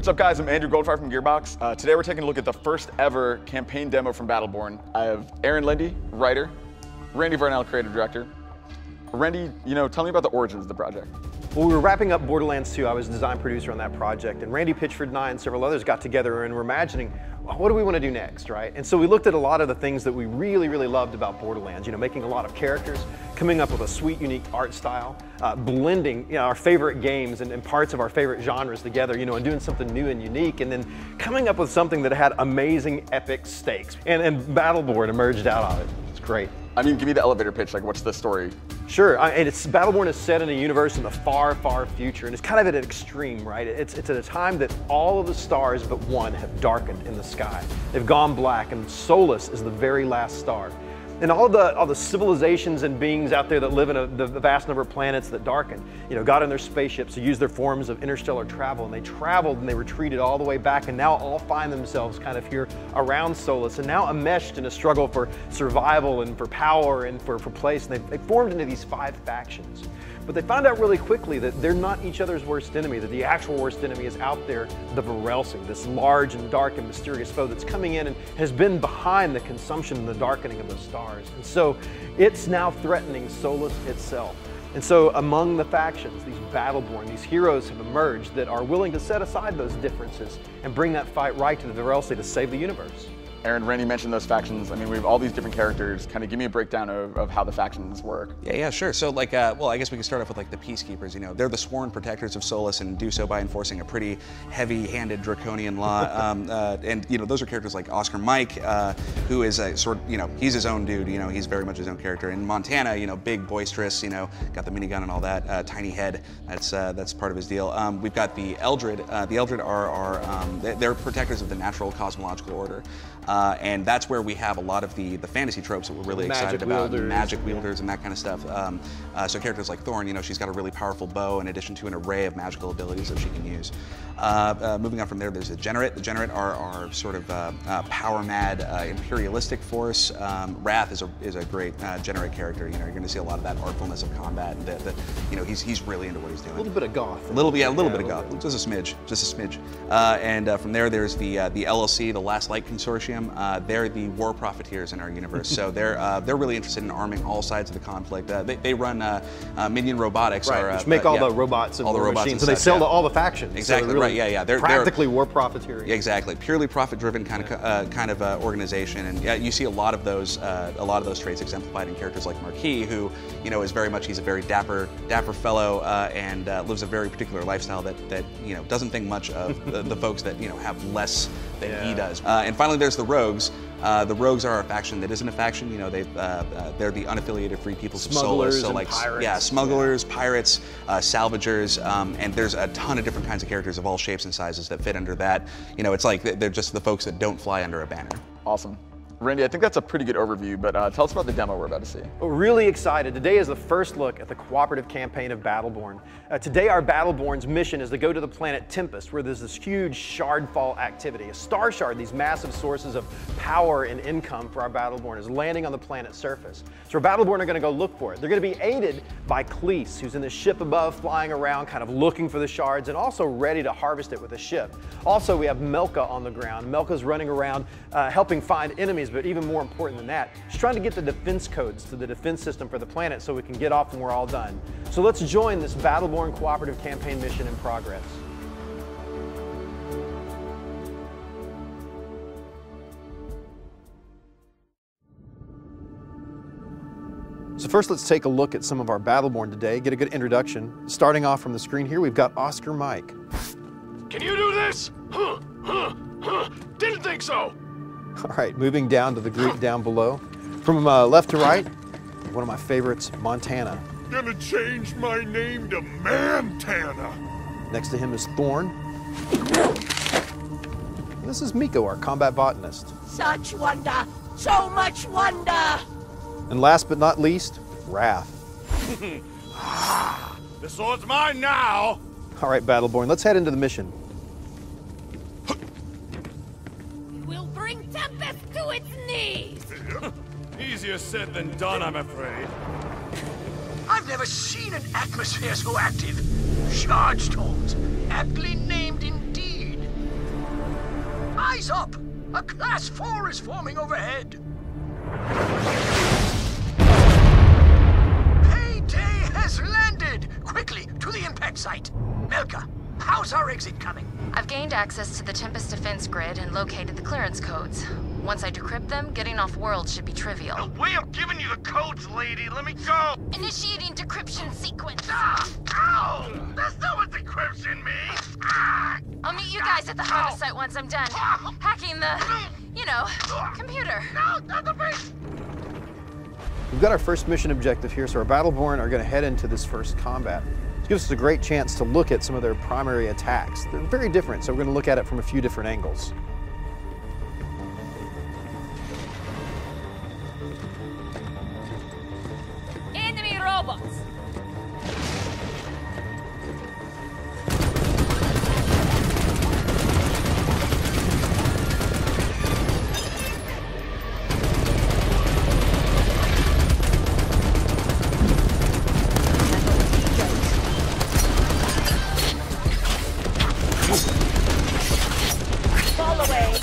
What's up, guys? I'm Andrew Goldfire from Gearbox. Today we're taking a look at the first ever campaign demo from Battleborn. I have Aaron Lindy, writer, Randy Vernell, creative director. Randy, tell me about the origins of the project. Well, we were wrapping up Borderlands 2. I was design producer on that project, and Randy Pitchford and I and several others got together and were imagining, well, what do we want to do next, right? And so we looked at a lot of the things that we really, really loved about Borderlands, making a lot of characters, coming up with a sweet, unique art style, blending our favorite games and parts of our favorite genres together, and doing something new and unique, and then coming up with something that had amazing, epic stakes. And Battleborn emerged out of it. It's great. I mean, give me the elevator pitch, like what's the story? Sure, and Battleborn is set in a universe in the far, far future, and it's kind of at an extreme, right? It's at a time that all of the stars but one have darkened in the sky. They've gone black, and Solus is the very last star. And all the civilizations and beings out there that live in the vast number of planets that darken, got in their spaceships to use their forms of interstellar travel, and they traveled and they retreated all the way back, and now all find themselves kind of here around Solus, and now enmeshed in a struggle for survival and for power and for place. And they formed into these 5 factions. But they found out really quickly that they're not each other's worst enemy, that the actual worst enemy is out there, the Varelsi, this large and dark and mysterious foe that's coming in and has been behind the consumption and the darkening of the stars. And so it's now threatening Solus itself. And so among the factions, these Battleborn, these heroes have emerged that are willing to set aside those differences and bring that fight right to the Varelsi to save the universe. Aaron, Randy mentioned those factions. I mean, we have all these different characters. Kind of give me a breakdown of how the factions work. Yeah, sure. So well, I guess we can start off with the Peacekeepers. They're the sworn protectors of Solus and do so by enforcing a pretty heavy-handed draconian law. And those are characters like Oscar Mike, who is a he's his own dude. He's very much his own character. In Montana, big, boisterous, got the minigun and all that, tiny head. That's part of his deal. We've got the Eldred. The Eldred they're protectors of the natural cosmological order. And that's where we have a lot of the fantasy tropes that we're really excited about, magic wielders and that kind of stuff. So characters like Thorn, she's got a really powerful bow in addition to an array of magical abilities that she can use. Moving on from there, there's the Generate. The Generate are sort of power-mad, imperialistic force. Wrath is a great Generate character. You're going to see a lot of that artfulness of combat. He's really into what he's doing. A little bit of goth. A little bit of goth. Just a smidge. And from there, there's the LLC, the Last Light Consortium. They're the war profiteers in our universe, so they're really interested in arming all sides of the conflict. They run Minion Robotics, right, which make all the robots and all the robots machines, so they sell to all the factions. Exactly, so really They're practically war profiteering. Exactly, purely profit-driven kind of organization, and you see a lot of those traits exemplified in characters like Marquis, who is very much, he's a very dapper fellow and lives a very particular lifestyle that doesn't think much of the folks that have less than he does. And finally, there's the Rogues. The Rogues are a faction that isn't a faction. They're the unaffiliated free peoples of Solus. So pirates. Smugglers, pirates, salvagers, and there's a ton of different kinds of characters of all shapes and sizes that fit under that. It's like they're just the folks that don't fly under a banner. Awesome. Randy, I think that's a pretty good overview, but tell us about the demo we're about to see. We're really excited. Today is the first look at the cooperative campaign of Battleborn. Today, our Battleborn's mission is to go to the planet Tempest, where there's this huge shardfall activity. A star shard, these massive sources of power and income for our Battleborn, is landing on the planet's surface. So our Battleborn are going to go look for it. They're going to be aided by Cleese, who's in the ship above, flying around, kind of looking for the shards, and also ready to harvest it with a ship. Also, we have Melka on the ground. Melka's running around, helping find enemies, but even more important than that, she's trying to get the defense codes to the defense system for the planet so we can get off when we're all done. So let's join this Battleborn cooperative campaign mission in progress. So first, let's take a look at some of our Battleborn today, get a good introduction. Starting off from the screen here, we've got Oscar Mike. Can you do this? Didn't think so. All right, moving down to the group down below. From left to right, one of my favorites, Montana. Gonna change my name to Mantana. Next to him is Thorn. And this is Miko, our combat botanist. Such wonder, so much wonder. And last but not least, Wrath. The sword's mine now. All right, Battleborn, let's head into the mission. We'll bring Tempest to its knees. Easier said than done, I'm afraid. I've never seen an atmosphere so active. Shard storms, aptly named indeed. Eyes up! A Class 4 is forming overhead! Payday has landed! Quickly, to the impact site! Melka, how's our exit coming? I've gained access to the Tempest defense grid and located the clearance codes. Once I decrypt them, getting off-world should be trivial. The way I'm giving you the codes, lady, let me go! Initiating decryption sequence. Ah! Ow! That's not what decryption means! Ah! I'll meet you guys at the harvest site once I'm done. Hacking the, computer. No, not the face! We've got our first mission objective here, so our Battleborn are going to head into this first combat. It gives us a great chance to look at some of their primary attacks. They're very different, so we're going to look at it from a few different angles. Enemy robots. Fall away.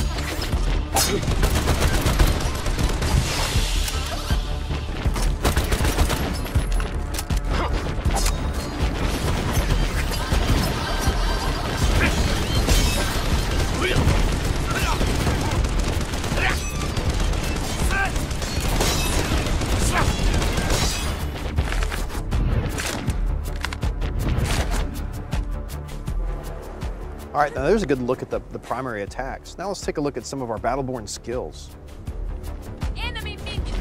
All right, now there's a good look at the primary attacks. Now let's take a look at some of our Battleborn skills. Enemy minions.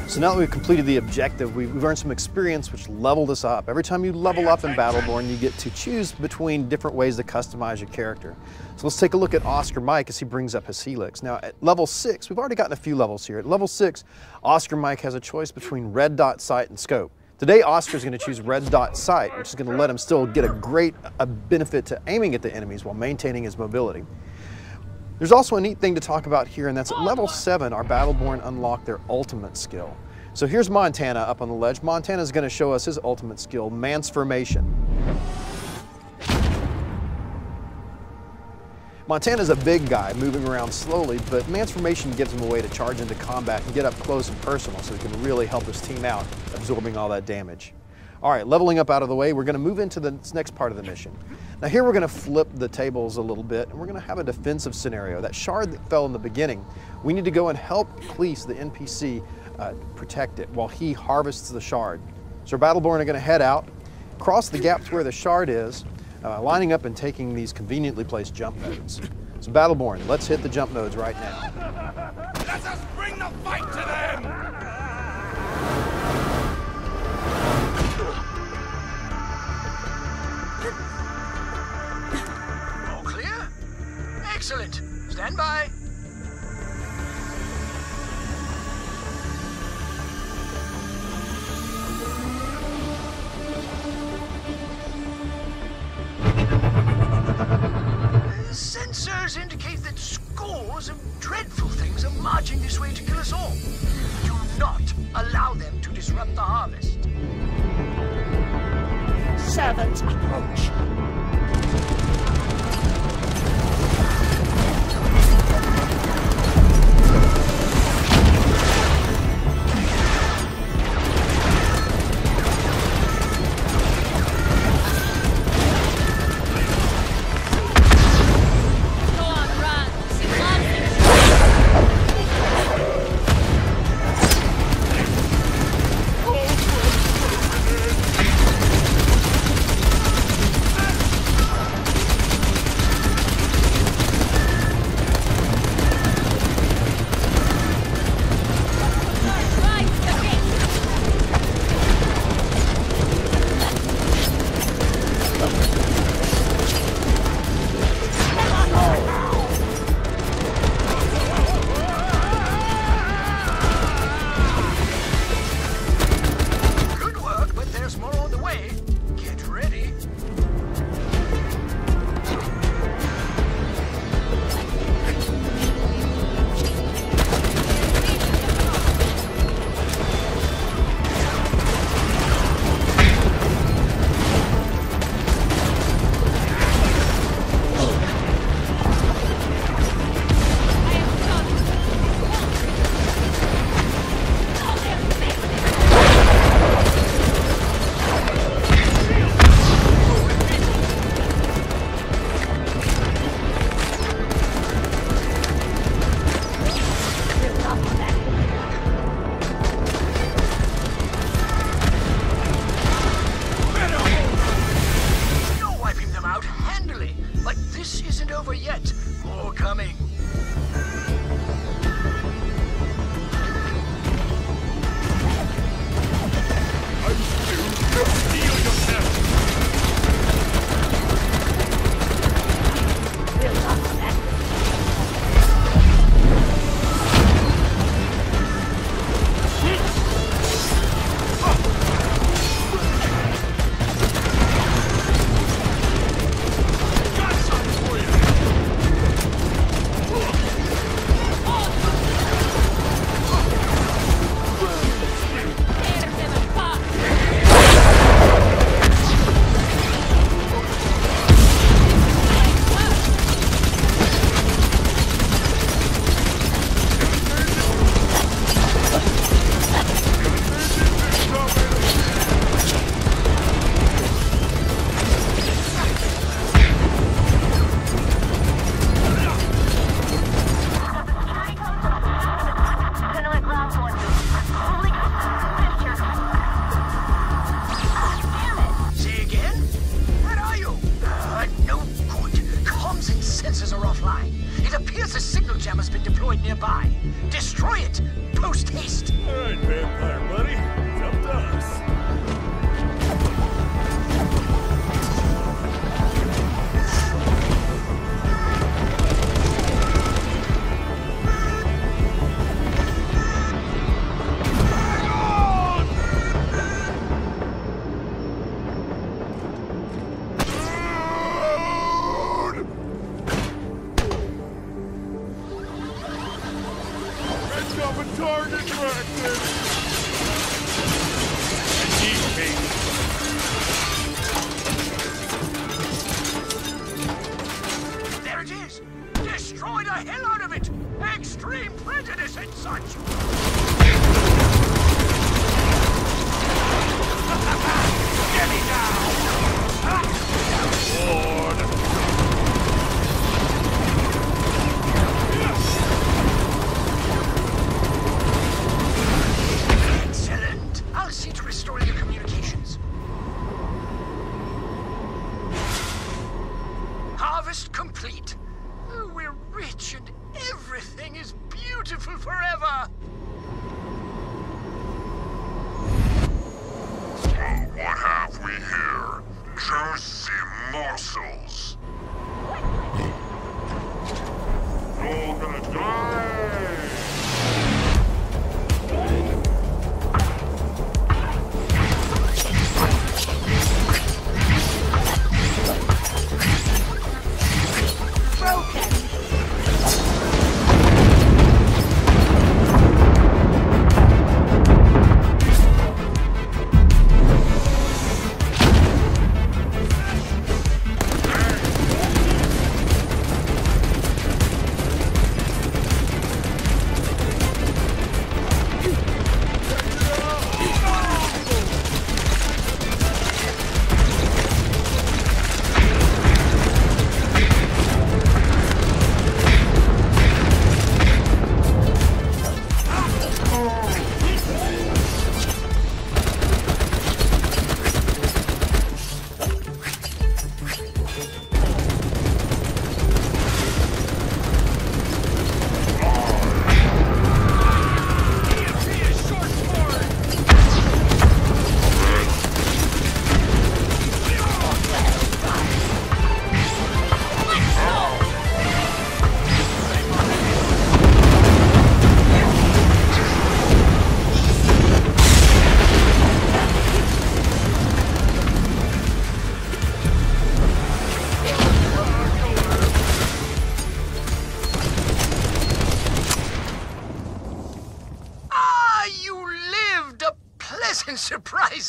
So now that we've completed the objective, we've earned some experience which leveled us up. Every time you level up in Battleborn, you get to choose between different ways to customize your character. So let's take a look at Oscar Mike as he brings up his helix. Now at level 6, we've already gotten a few levels here. At level 6, Oscar Mike has a choice between red dot sight and scope. Today, Oscar's going to choose red dot sight, which is going to let him still get a great benefit to aiming at the enemies while maintaining his mobility. There's also a neat thing to talk about here, and that's at level 7, our Battleborn unlock their ultimate skill. So here's Montana up on the ledge. Montana's going to show us his ultimate skill, Mansformation. Montana's a big guy moving around slowly, but Mansformation gives him a way to charge into combat and get up close and personal so he can really help his team out, absorbing all that damage. All right, leveling up out of the way, we're going to move into the next part of the mission. Now here we're going to flip the tables a little bit, and we're going to have a defensive scenario. That shard that fell in the beginning, we need to go and help police the NPC protect it while he harvests the shard. So our Battleborn are going to head out, cross the gap to where the shard is, lining up and taking these conveniently placed jump nodes. So Battleborn, let's hit the jump nodes right now. Let us bring the fight to them! All clear? Excellent. Stand by. Sensors indicate that scores of dreadful things are marching this way to kill us all. Do not allow them to disrupt the harvest. servants approach.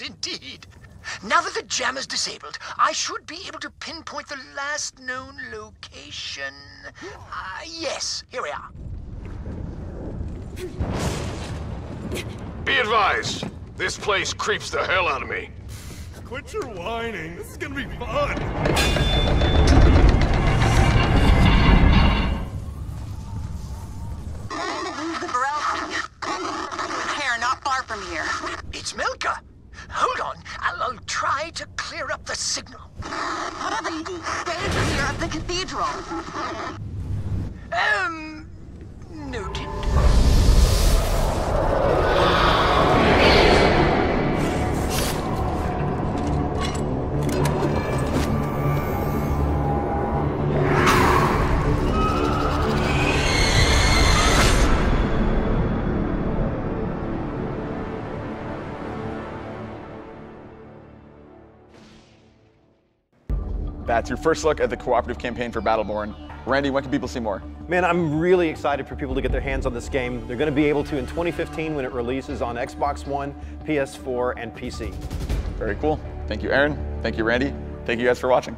indeed. Now that the jam is disabled, I should be able to pinpoint the last known location. Yes, here we are. Be advised, this place creeps the hell out of me. Quit your whining. This is gonna be fun. Hair not far from here. It's Milka. Hold on, I'll try to clear up the signal. Lady, stay clear of the cathedral. Noted. That's your first look at the cooperative campaign for Battleborn. Randy, when can people see more? Man, I'm really excited for people to get their hands on this game. They're going to be able to in 2015 when it releases on Xbox One, PS4, and PC. Very cool. Thank you, Aaron. Thank you, Randy. Thank you guys for watching.